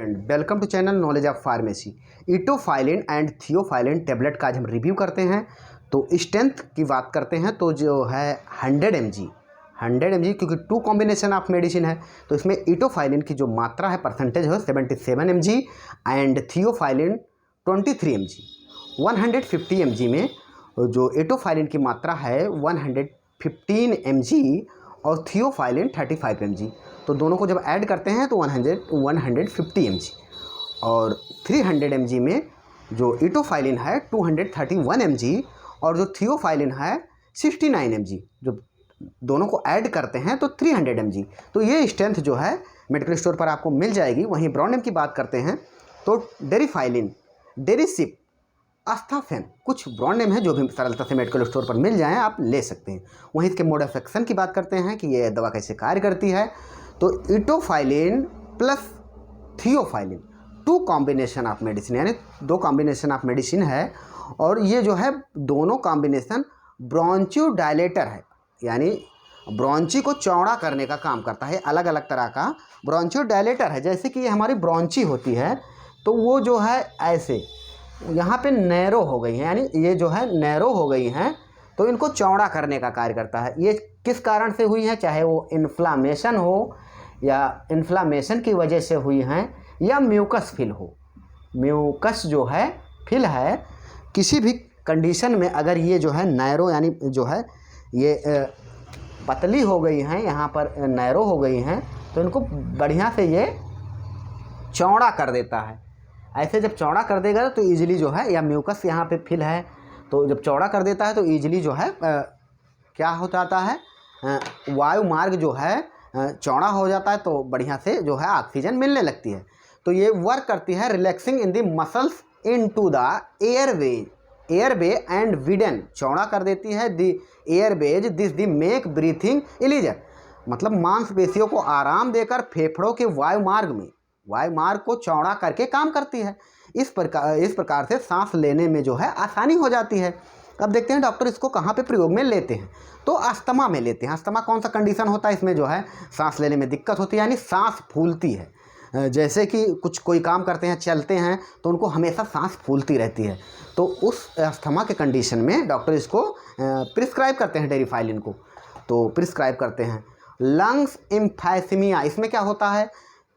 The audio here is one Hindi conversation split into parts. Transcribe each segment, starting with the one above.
And welcome to channel knowledge of pharmacy. Etofylline and theophylline tablet का आज हम रिव्यू करते हैं। तो स्ट्रेंथ की बात करते हैं तो जो है 100 mg क्योंकि 2 कॉम्बिनेशन ऑफ मेडिसिन है तो इसमें इटोफाइलिन की जो मात्रा है परसेंटेज है 77 mg and theophylline 23 mg। 150 mg में जो इटोफाइलिन की मात्रा है 115 mg और थियोफाइलिन 35 mg। तो दोनों को जब ऐड करते हैं तो 150 mg और 300 mg में जो इटोफाइलिन है 231 mg और जो थियोफाइलिन है 69 mg। जो दोनों को ऐड करते हैं तो 300 mg। तो ये स्ट्रेंथ जो है मेडिकल स्टोर पर आपको मिल जाएगी। वहीं ब्रांड नेम की बात करते हैं तो डेरिफाइलिन, डेरिसिप, आस्थाफेन कुछ ब्रांड नेम है जो भी सरलता से मेडिकल स्टोर पर मिल जाएं, आप ले सकते हैं। वहीं इसके मोड ऑफ एक्शन की बात करते हैं कि ये दवा कैसे कार्य करती है। तो etofylline plus theophylline 2 combination of medicine यानी 2 कॉम्बिनेशन ऑफ मेडिसिन है और ये जो है दोनों कॉम्बिनेशन ब्रोंचियोडायलेटर है यानी ब्रोंची को चौड़ा करने का काम करता है। अलग अलग तरह का ब्रोंचियोडायलेटर है। जैसे कि ये हमारी ब्रोंची होती है तो वो जो है ऐसे यहाँ पे नैरो हो गई है यानी ये जो है नैरो हो गई हैं तो इनको चौड़ा करने का कार्य करता है। ये किस कारण से हुई है, चाहे वो इन्फ्लामेशन हो या इन्फ्लामेशन की वजह से हुई हैं या म्यूकस फिल हो। म्यूकस जो है फिल है किसी भी कंडीशन में अगर ये जो है नैरो यानी जो है ये पतली हो गई हैं, यहाँ पर नैरो हो गई हैं तो इनको बढ़िया से ये चौड़ा कर देता है। ऐसे जब चौड़ा कर देगा तो ईजिली जो है या म्यूकस यहाँ पे फिल है तो जब चौड़ा कर देता है तो ईजिली जो है क्या हो जाता है, वायु मार्ग जो है चौड़ा हो जाता है तो बढ़िया से जो है ऑक्सीजन मिलने लगती है। तो ये वर्क करती है relaxing in the muscles into the airway and widen, चौड़ा कर देती है the airways this the make breathing easier, मतलब मांसपेशियों को आराम देकर फेफड़ों के वायु मार्ग को चौड़ा करके काम करती है। इस प्रकार से सांस लेने में जो है आसानी हो जाती है। अब देखते हैं डॉक्टर इसको कहाँ पे प्रयोग में लेते हैं। तो अस्थमा में लेते हैं। अस्थमा कौन सा कंडीशन होता है, इसमें जो है सांस लेने में दिक्कत होती है यानी सांस फूलती है। जैसे कि कोई काम करते हैं, चलते हैं तो उनको हमेशा सांस फूलती रहती है। तो उस अस्थमा के कंडीशन में डॉक्टर इसको प्रिस्क्राइब करते हैं डेरिफाइलिन को, तो प्रिस्क्राइब करते हैं। लंग्स एम्फाइसीमिया, इसमें क्या होता है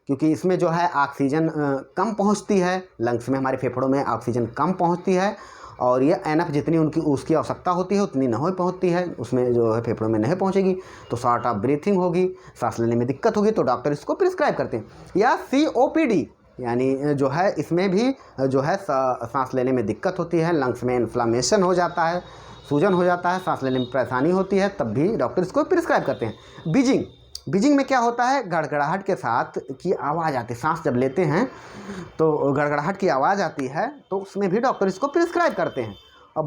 क्योंकि इसमें जो है ऑक्सीजन कम पहुंचती है, लंग्स में हमारे फेफड़ों में ऑक्सीजन कम पहुंचती है और ये एनफ जितनी उसकी आवश्यकता होती है उतनी नहीं पहुंचती है, उसमें जो है फेफड़ों में नहीं पहुंचेगी तो शॉर्ट ऑफ ब्रीथिंग होगी, सांस लेने में दिक्कत होगी, तो डॉक्टर इसको प्रिस्क्राइब करते हैं। या COPD यानी जो है इसमें भी जो है सांस लेने में दिक्कत होती है, लंग्स में इन्फ्लामेशन हो जाता है, सूजन हो जाता है, सांस लेने में परेशानी होती है, तब भी डॉक्टर इसको प्रिस्क्राइब करते हैं। बीजिंग में क्या होता है, गड़गड़ाहट के साथ की आवाज़ आती है, सांस जब लेते हैं तो गड़गड़ाहट की आवाज़ आती है तो उसमें भी डॉक्टर इसको प्रिस्क्राइब करते हैं। और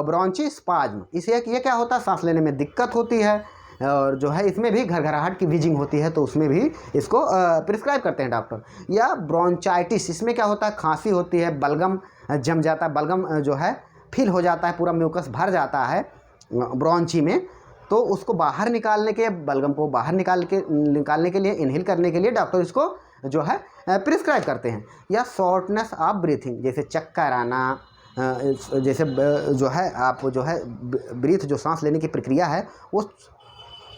ब्रोंची स्पाज्म, इसे ये क्या होता है, सांस लेने में दिक्कत होती है और जो है इसमें भी घरघराहट की बीजिंग होती है तो उसमें भी इसको प्रिस्क्राइब करते हैं डॉक्टर। या ब्रोंचाइटिस, इसमें क्या होता है, खांसी होती है, बलगम जम जाता है, बलगम जो है फिल हो जाता है, पूरा म्यूकस भर जाता है ब्रोंची में, तो उसको बाहर निकालने के, बलगम को बाहर निकालने के लिए, इनहेल करने के लिए डॉक्टर इसको जो है प्रिस्क्राइब करते हैं। या शॉर्टनेस ऑफ ब्रीथिंग, जैसे चक्कर आना, जैसे जो है आप जो है ब्रीथ जो सांस लेने की प्रक्रिया है वो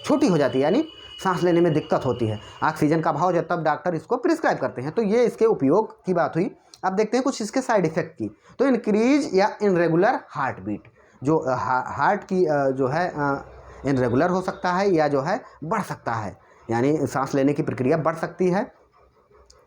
छोटी हो जाती है यानी सांस लेने में दिक्कत होती है, ऑक्सीजन का अभाव हो जाता है, तब डॉक्टर इसको प्रिस्क्राइब करते हैं। तो ये इसके उपयोग की बात हुई। अब देखते हैं कुछ इसके साइड इफ़ेक्ट की। तो इंक्रीज या इनरेगुलर हार्ट बीट, जो हार्ट की जो है इनरेगुलर हो सकता है या जो है बढ़ सकता है, यानी सांस लेने की प्रक्रिया बढ़ सकती है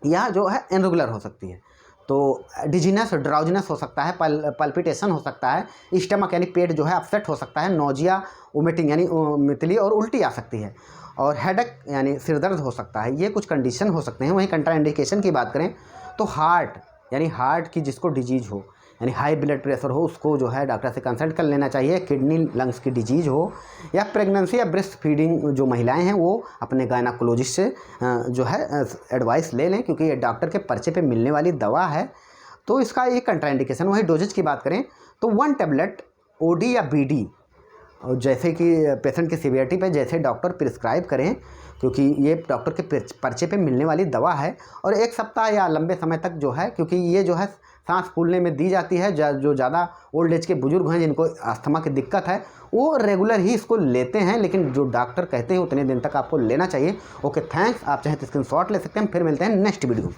या जो है इनरेगुलर हो सकती है। तो डिजीनेस, ड्राउजीनेस हो सकता है, पल्पिटेशन हो सकता है, स्टमक यानी पेट जो है अपसेट हो सकता है, नोजिया, वोमिटिंग यानी मितली और उल्टी आ सकती है, और हेडेक यानी सिरदर्द हो सकता है। ये कुछ कंडीशन हो सकते हैं। वहीं कंट्राइंडिकेशन की बात करें तो हार्ट की जिसको डिजीज़ हो यानी हाई ब्लड प्रेशर हो उसको जो है डॉक्टर से कंसल्ट कर लेना चाहिए। किडनी लंग्स की डिजीज़ हो या प्रेगनेंसी या ब्रेस्ट फीडिंग जो महिलाएं हैं वो अपने गायनाकोलॉजिस्ट से जो है एडवाइस ले लें क्योंकि ये डॉक्टर के पर्चे पे मिलने वाली दवा है। तो इसका एक कंट्राइंडिकेशन। वही डोजेज की बात करें तो 1 टैबलेट OD या BD और जैसे कि पेशेंट की सीवियरिटी पे जैसे डॉक्टर प्रिस्क्राइब करें, क्योंकि ये डॉक्टर के पर्चे पे मिलने वाली दवा है। और 1 सप्ताह या लंबे समय तक जो है, क्योंकि ये जो है सांस फूलने में दी जाती है, जो ज़्यादा ओल्ड एज के बुजुर्ग हैं जिनको अस्थमा की दिक्कत है वो रेगुलर ही इसको लेते हैं, लेकिन जो डॉक्टर कहते हैं उतने दिन तक आपको लेना चाहिए। Okay, thanks. आप चाहें तो स्क्रीनशॉट ले सकते हैं। फिर मिलते हैं नेक्स्ट वीडियो।